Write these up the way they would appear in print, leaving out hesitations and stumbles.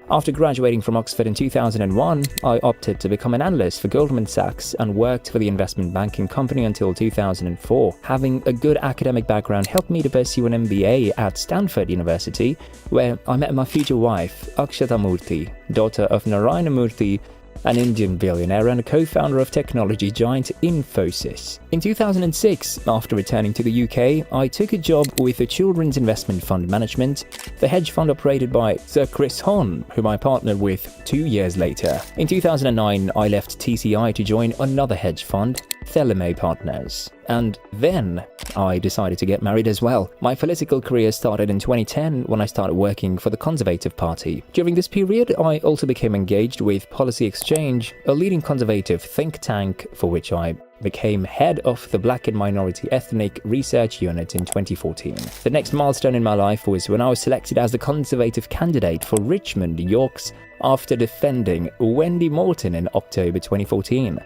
After graduating from Oxford in 2001, I opted to become an analyst for Goldman Sachs and worked for the investment banking company until 2004. Having a good academic background helped me to pursue an MBA at Stanford University, where I met my future wife, Akshata Murthy, daughter of Narayana Murthy, an Indian billionaire and a co-founder of technology giant Infosys. In 2006, after returning to the UK, I took a job with a children's investment fund management, the hedge fund operated by Sir Chris Hahn, whom I partnered with 2 years later. In 2009, I left TCI to join another hedge fund, Theleme Partners. And then I decided to get married as well. My political career started in 2010 when I started working for the Conservative Party. During this period, I also became engaged with Policy Exchange, a leading conservative think tank for which I became head of the Black and Minority Ethnic Research Unit in 2014. The next milestone in my life was when I was selected as the Conservative candidate for Richmond, Yorks, after defending Wendy Morton in October 2014.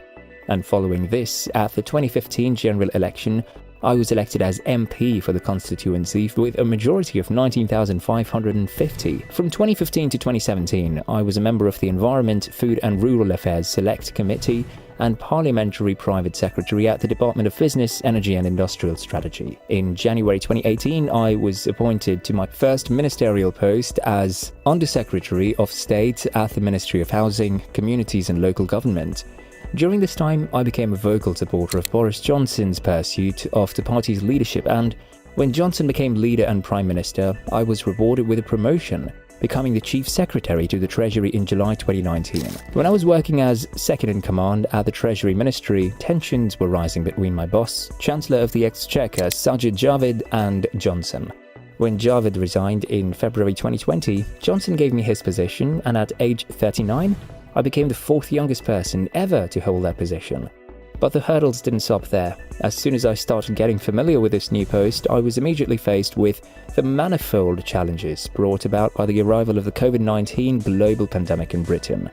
And following this, at the 2015 general election, I was elected as MP for the constituency with a majority of 19,550. From 2015 to 2017, I was a member of the Environment, Food and Rural Affairs Select Committee and Parliamentary Private Secretary at the Department of Business, Energy and Industrial Strategy. In January 2018, I was appointed to my first ministerial post as Undersecretary of State at the Ministry of Housing, Communities and Local Government. During this time, I became a vocal supporter of Boris Johnson's pursuit of the party's leadership, and when Johnson became leader and Prime Minister, I was rewarded with a promotion, becoming the Chief Secretary to the Treasury in July 2019. When I was working as second-in-command at the Treasury Ministry, tensions were rising between my boss, Chancellor of the Exchequer Sajid Javid, and Johnson. When Javid resigned in February 2020, Johnson gave me his position, and at age 39, I became the fourth youngest person ever to hold that position. But the hurdles didn't stop there. As soon as I started getting familiar with this new post, I was immediately faced with the manifold challenges brought about by the arrival of the COVID-19 global pandemic in Britain.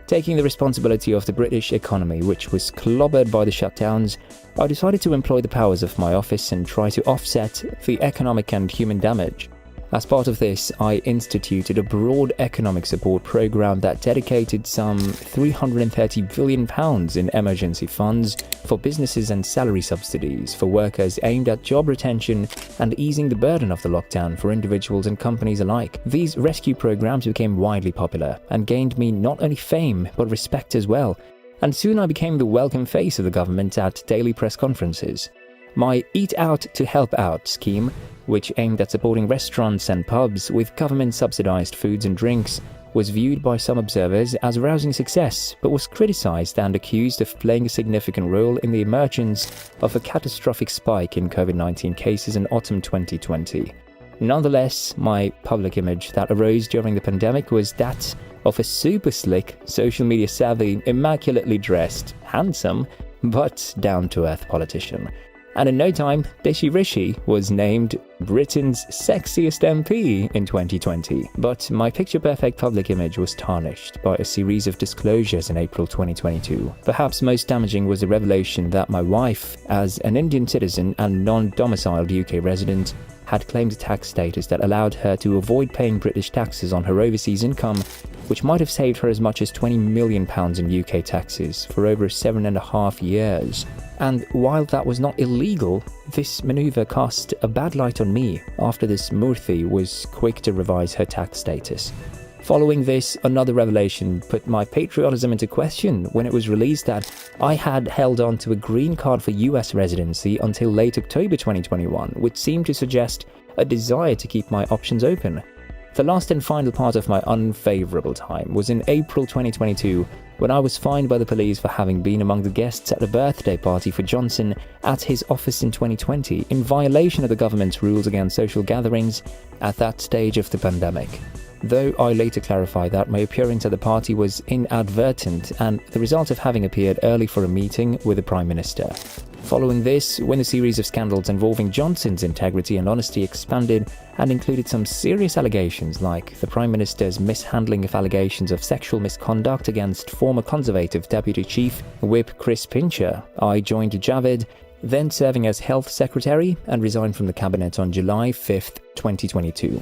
Taking the responsibility of the British economy, which was clobbered by the shutdowns, I decided to employ the powers of my office and try to offset the economic and human damage. As part of this, I instituted a broad economic support program that dedicated some £330 billion in emergency funds for businesses and salary subsidies for workers aimed at job retention and easing the burden of the lockdown for individuals and companies alike. These rescue programs became widely popular and gained me not only fame but respect as well, and soon I became the welcome face of the government at daily press conferences. My Eat Out to Help Out scheme, which aimed at supporting restaurants and pubs with government-subsidized foods and drinks, was viewed by some observers as a rousing success, but was criticized and accused of playing a significant role in the emergence of a catastrophic spike in COVID-19 cases in autumn 2020. Nonetheless, my public image that arose during the pandemic was that of a super slick, social media savvy, immaculately dressed, handsome, but down-to-earth politician. And in no time, Rishi Rishi was named Britain's sexiest MP in 2020. But my picture-perfect public image was tarnished by a series of disclosures in April 2022. Perhaps most damaging was the revelation that my wife, as an Indian citizen and non-domiciled UK resident, had claimed a tax status that allowed her to avoid paying British taxes on her overseas income, which might have saved her as much as £20 million in UK taxes for over 7.5 years. And while that was not illegal, this maneuver cast a bad light on me after this Murthy was quick to revise her tax status. Following this, another revelation put my patriotism into question when it was released that I had held on to a green card for US residency until late October 2021, which seemed to suggest a desire to keep my options open. The last and final part of my unfavorable time was in April 2022, when I was fined by the police for having been among the guests at a birthday party for Johnson at his office in 2020, in violation of the government's rules against social gatherings at that stage of the pandemic. Though I later clarified that my appearance at the party was inadvertent and the result of having appeared early for a meeting with the Prime Minister. Following this, when a series of scandals involving Johnson's integrity and honesty expanded and included some serious allegations like the Prime Minister's mishandling of allegations of sexual misconduct against former Conservative Deputy Chief Whip Chris Pincher, I joined Javid, then serving as Health Secretary, and resigned from the Cabinet on July 5, 2022.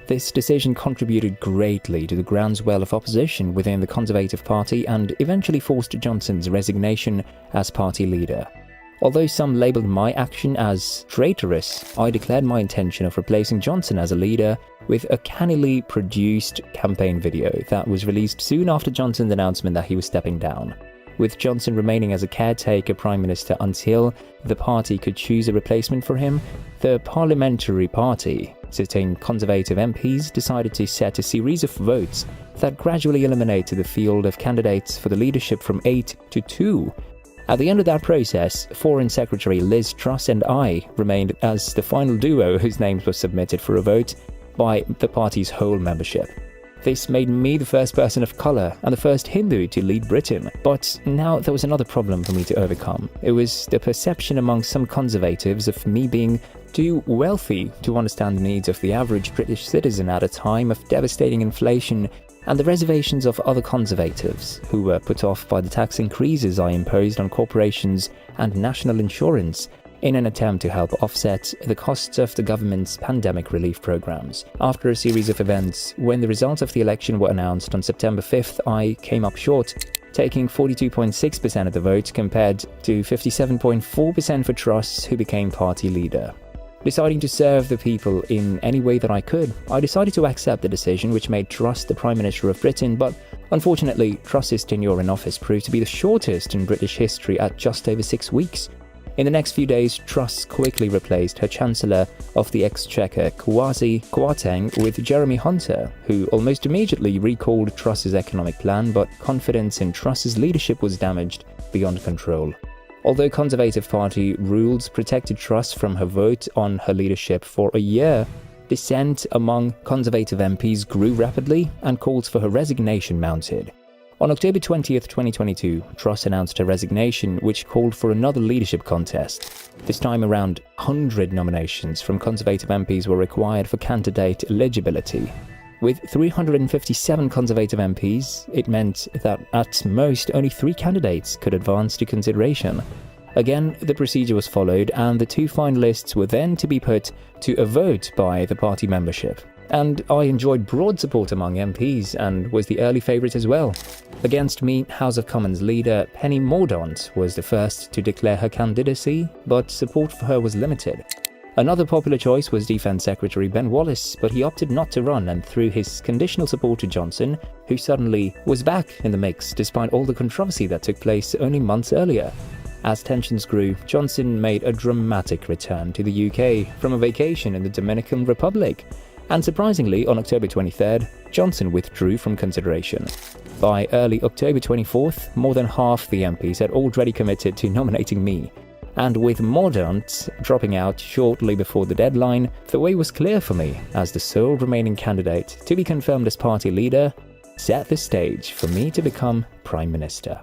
This decision contributed greatly to the groundswell of opposition within the Conservative Party and eventually forced Johnson's resignation as party leader. Although some labelled my action as traitorous, I declared my intention of replacing Johnson as a leader with a cannily produced campaign video that was released soon after Johnson's announcement that he was stepping down. With Johnson remaining as a caretaker prime minister until the party could choose a replacement for him, the parliamentary party, sitting Conservative MPs, decided to set a series of votes that gradually eliminated the field of candidates for the leadership from 8 to 2. At the end of that process, Foreign Secretary Liz Truss and I remained as the final duo whose names were submitted for a vote by the party's whole membership. This made me the first person of colour and the first Hindu to lead Britain. But now there was another problem for me to overcome. It was the perception among some conservatives of me being too wealthy to understand the needs of the average British citizen at a time of devastating inflation, and the reservations of other conservatives who were put off by the tax increases I imposed on corporations and national insurance in an attempt to help offset the costs of the government's pandemic relief programs. After a series of events, when the results of the election were announced on September 5th, I came up short, taking 42.6% of the vote compared to 57.4% for Truss, who became party leader. Deciding to serve the people in any way that I could, I decided to accept the decision which made Truss the Prime Minister of Britain, but unfortunately, Truss's tenure in office proved to be the shortest in British history at just over 6 weeks. In the next few days, Truss quickly replaced her Chancellor of the Exchequer, Kwasi Kwarteng, with Jeremy Hunter, who almost immediately recalled Truss's economic plan, but confidence in Truss's leadership was damaged beyond control. Although Conservative Party rules protected Truss from her vote on her leadership for a year, dissent among Conservative MPs grew rapidly and calls for her resignation mounted. On October 20th, 2022, Truss announced her resignation, which called for another leadership contest. This time around 100 nominations from Conservative MPs were required for candidate eligibility. With 357 Conservative MPs, it meant that at most only 3 candidates could advance to consideration. Again, the procedure was followed, and the 2 finalists were then to be put to a vote by the party membership. And I enjoyed broad support among MPs and was the early favourite as well. Against me, House of Commons leader Penny Mordaunt was the first to declare her candidacy, but support for her was limited. Another popular choice was Defence Secretary Ben Wallace, but he opted not to run and threw his conditional support to Johnson, who suddenly was back in the mix despite all the controversy that took place only months earlier. As tensions grew, Johnson made a dramatic return to the UK from a vacation in the Dominican Republic. And surprisingly, on October 23rd, Johnson withdrew from consideration. By early October 24th, more than half the MPs had already committed to nominating me. And with Mordaunt dropping out shortly before the deadline, the way was clear for me, as the sole remaining candidate to be confirmed as party leader, set the stage for me to become Prime Minister.